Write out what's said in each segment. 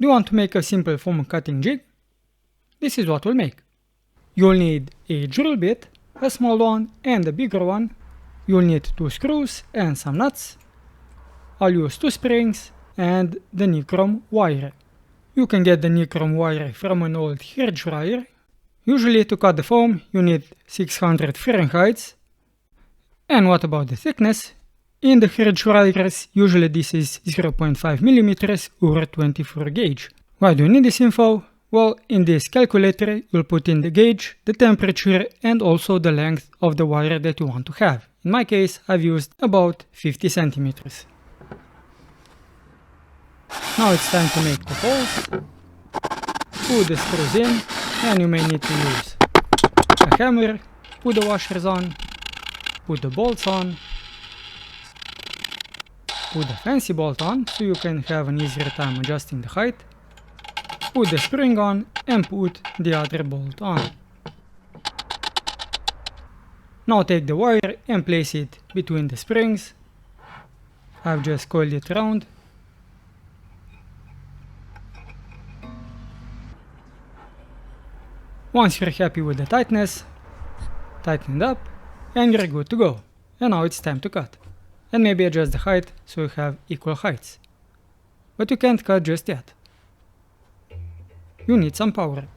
Do you want to make a simple foam cutting jig? This is what we'll make. You'll need a drill bit, a small one and a bigger one. You'll need 2 screws and some nuts. I'll use 2 springs and the nichrome wire. You can get the nichrome wire from an old hair dryer. Usually to cut the foam you need 600 Fahrenheit. And what about the thickness? In the hair dryers usually this is 0.5 mm or 24 gauge. Why do you need this info? Well, in this calculator you'll put in the gauge, the temperature and also the length of the wire that you want to have. In my case I've used about 50 centimeters. Now it's time to make the holes. Put the screws in and you may need to use a hammer. Put the washers on. Put the bolts on. Put the fancy bolt on so you can have an easier time adjusting the height. Put the spring on and put the other bolt on. Now take the wire and place it between the springs. I've just coiled it around. Once you're happy with the tightness, tighten it up and you're good to go. And now it's time to cut. And maybe adjust the height so you have equal heights. But you can't cut just yet. You need some power.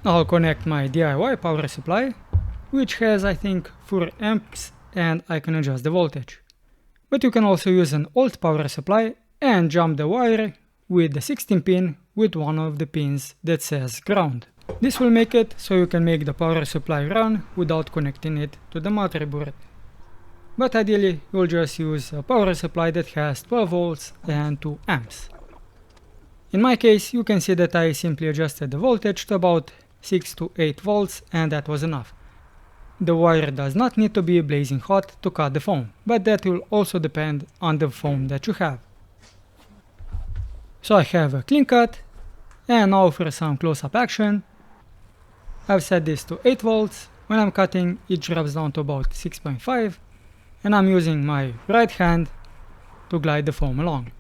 I'll connect my DIY power supply, which has I think 4 amps and I can adjust the voltage. But you can also use an old power supply and jump the wire with the 16 pin with one of the pins that says ground. This will make it so you can make the power supply run without connecting it to the motherboard. But ideally you'll just use a power supply that has 12 volts and 2 amps. In my case you can see that I simply adjusted the voltage to about 6 to 8 volts and that was enough. The wire does not need to be blazing hot to cut the foam, but that will also depend on the foam that you have. So I have a clean cut, and now for some close-up action. I've set this to 8 volts, when I'm cutting it drops down to about 6.5 and I'm using my right hand to glide the foam along.